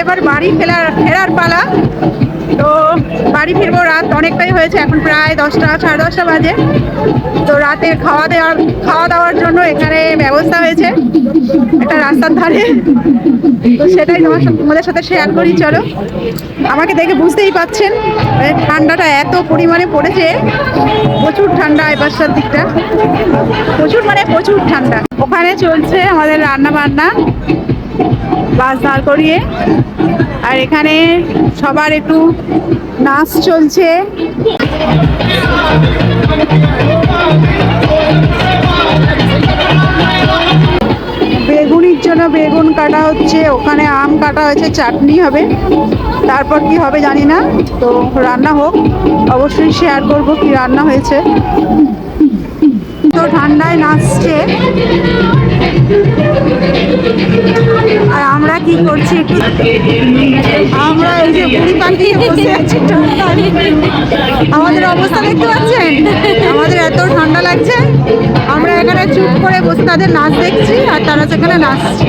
এবার বাড়ি ফেরার পালা। তো বাড়ি ফিরবো, রাত অনেকটাই হয়েছে, এখন প্রায় 10টা সাড়ে 10টা বাজে। তো রাতে খাওয়া দাওয়ার জন্য এখানে ব্যবস্থা হয়েছে একটা রাস্তার ধারে। তো সেটাই তোমাদের সাথে শেয়ার করি, চলো। আমাকে দেখে বুঝতেই পাচ্ছেন ঠান্ডাটা এত পরিমাণে পড়েছে, প্রচুর ঠান্ডা এবারটার দিকটা, প্রচুর ঠান্ডা। ওখানে চলছে আমাদের রান্না বান্না, বাস দাঁড় করিয়ে, আর এখানে সবার একটু নাচ চলছে। বেগুনির জন্য বেগুন কাটা হচ্ছে, ওখানে আম কাটা হয়েছে, চাটনি হবে, তারপর কি হবে জানি না। তো রান্না হোক, অবশ্যই শেয়ার করবো কি রান্না হয়েছে। তো ঠান্ডায় নাচছে, আর আমরা কি করছি, আমরা এই যে বুড়ি পাখিয়ে বসে আছি। আমাদের অবস্থা দেখতে পাচ্ছেন, আমাদের এত ঠান্ডা লাগছে, আমরা এখানে চুপ করে বসে তাদের নাচ দেখছি আর তারা সেখানে নাচছে।